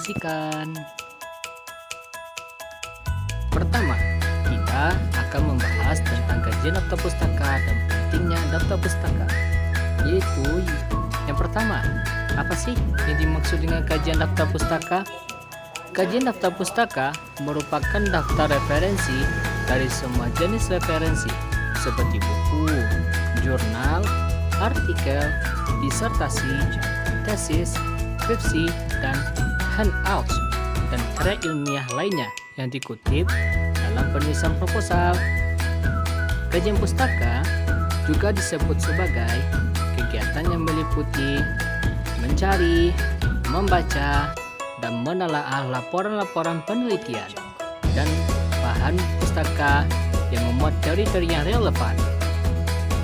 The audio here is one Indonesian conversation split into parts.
diskusikan. Pertama, kita akan membahas tentang kajian daftar pustaka dan pentingnya daftar pustaka. Yaitu yang pertama, apa sih yang dimaksud dengan kajian daftar pustaka? Kajian daftar pustaka merupakan daftar referensi dari semua jenis referensi seperti buku, jurnal, artikel, disertasi, tesis, skripsi, dan handouts dan karya ilmiah lainnya yang dikutip dalam penulisan proposal. Kajian pustaka juga disebut sebagai kegiatan yang meliputi mencari, membaca, dan menelaah laporan-laporan penelitian dan bahan pustaka yang memuat teori-teori yang relevan.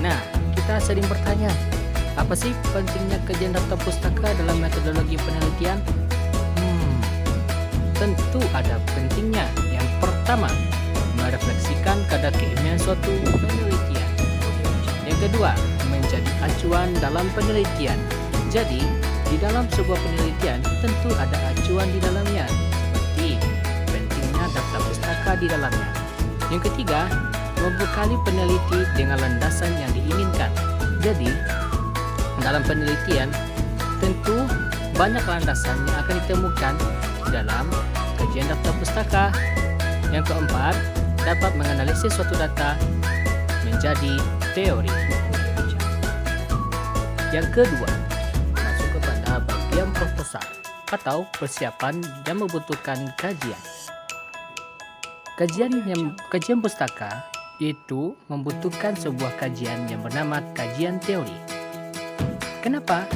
Nah, kita sering bertanya, apa sih pentingnya kajian daftar pustaka dalam metodologi penelitian? Tentu ada pentingnya. Yang pertama, merefleksikan kadar keilmuan suatu penelitian. Yang kedua, menjadi acuan dalam penelitian. Jadi, di dalam sebuah penelitian tentu ada acuan di dalamnya, seperti pentingnya daftar pustaka di dalamnya. Yang ketiga, membekali peneliti dengan landasan yang diinginkan. Jadi, dalam penelitian tentu banyak landasan yang akan ditemukan dalam kajian daftar pustaka. Yang keempat, dapat menganalisis suatu data menjadi teori. Yang kedua, masuk kepada bagian proposal atau persiapan yang membutuhkan kajian. Kajian pustaka itu membutuhkan sebuah kajian yang bernama kajian teori. Kenapa?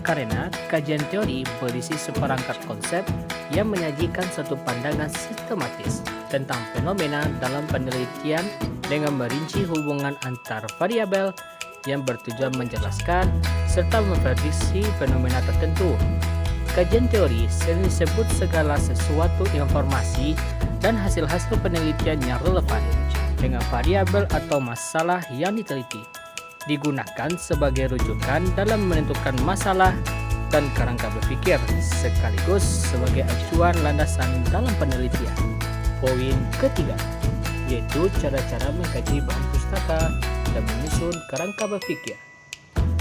Karena kajian teori berisi seperangkat konsep yang menyajikan satu pandangan sistematis tentang fenomena dalam penelitian dengan merinci hubungan antar variabel yang bertujuan menjelaskan serta memprediksi fenomena tertentu. Kajian teori sering disebut segala sesuatu informasi dan hasil-hasil penelitian yang relevan dengan variabel atau masalah yang diteliti, digunakan sebagai rujukan dalam menentukan masalah dan kerangka berpikir, sekaligus sebagai acuan landasan dalam penelitian. Poin ketiga, yaitu cara-cara mengkaji bahan pustaka dan menyusun kerangka berpikir.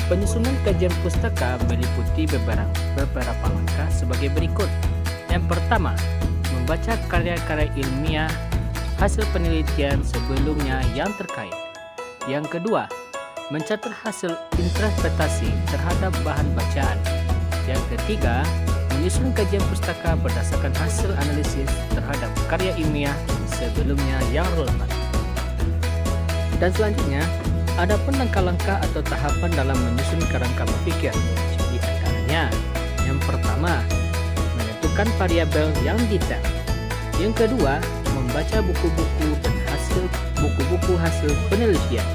Penyusunan kajian pustaka meliputi beberapa langkah sebagai berikut. Yang pertama, membaca karya-karya ilmiah hasil penelitian sebelumnya yang terkait. Yang kedua, mencatat hasil interpretasi terhadap bahan bacaan. Yang ketiga, menyusun kajian pustaka berdasarkan hasil analisis terhadap karya ilmiah sebelumnya yang relevan. Dan selanjutnya, ada pun langkah-langkah atau tahapan dalam menyusun kerangka berpikir. Di antaranya, yang pertama, menentukan variabel yang detail. Yang kedua, membaca buku-buku dan buku-buku hasil penelitian.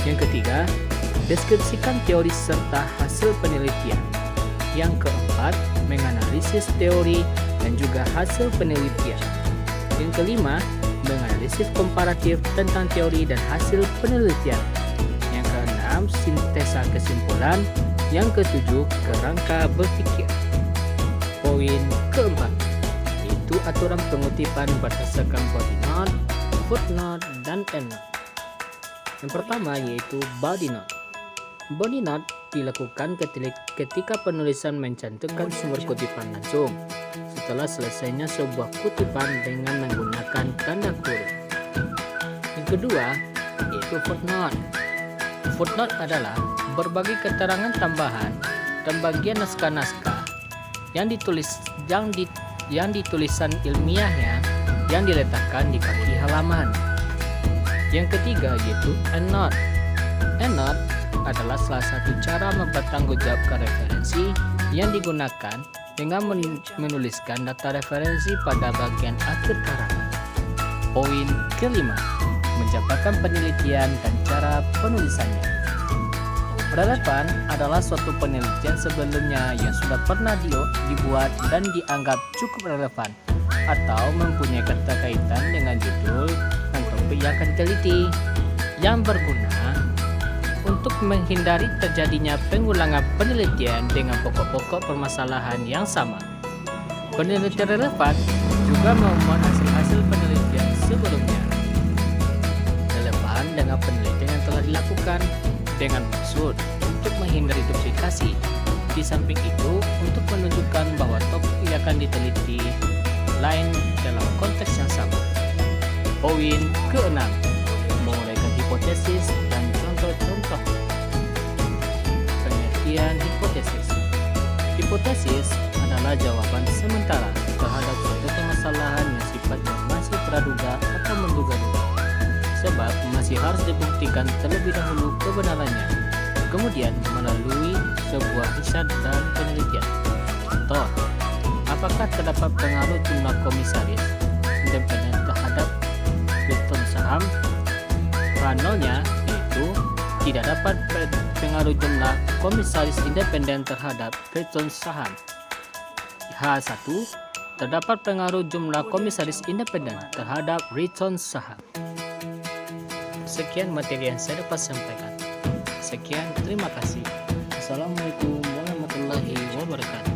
Yang ketiga, deskripsikan teori serta hasil penelitian. Yang keempat, menganalisis teori dan juga hasil penelitian. Yang kelima, menganalisis komparatif tentang teori dan hasil penelitian. Yang keenam, sintesa kesimpulan. Yang ketujuh, kerangka berpikir. Poin keempat, yaitu aturan pengutipan berdasarkan body note, footnote, dan endnote. Yang pertama yaitu body note. Body note dilakukan ketika penulisan mencantumkan sumber kutipan langsung setelah selesainya sebuah kutipan dengan menggunakan tanda kurung. Yang kedua yaitu footnote. Footnote adalah berbagai keterangan tambahan dan bagian naskah-naskah yang ditulisan ilmiahnya yang diletakkan di kaki halaman. Yang ketiga yaitu endnote. Endnote adalah salah satu cara mempertanggungjawabkan referensi yang digunakan dengan menuliskan data referensi pada bagian akhir karangan. Poin kelima, menjabarkan penelitian dan cara penulisannya. Relevan adalah suatu penelitian sebelumnya yang sudah pernah dibuat dan dianggap cukup relevan atau mempunyai keterkaitan dengan judul dan topik yang akan diteliti, yang berguna untuk menghindari terjadinya pengulangan penelitian dengan pokok-pokok permasalahan yang sama. Penelitian relevan juga memuat hasil-hasil penelitian sebelumnya. Relevan dengan penelitian yang telah dilakukan dengan maksud untuk menghindari duplikasi. Di samping itu, untuk menunjukkan bahwa topik yang akan diteliti lain dalam konteks yang sama. Poin ke-6, menguraikan hipotesis dan contoh-contoh. Pengertian hipotesis. Hipotesis adalah jawaban sementara terhadap suatu permasalahan yang sifatnya masih praduga atau menduga-duga, sebab masih harus dibuktikan terlebih dahulu kebenarannya, kemudian melalui sebuah riset dan penelitian. Contoh, apakah terdapat pengaruh jumlah komisaris independen terhadap return saham? Nolnya yaitu tidak dapat pengaruh jumlah komisaris independen terhadap return saham. H1, terdapat pengaruh jumlah komisaris independen terhadap return saham. Sekian materi yang saya dapat sampaikan. Sekian, terima kasih. Assalamualaikum warahmatullahi wabarakatuh.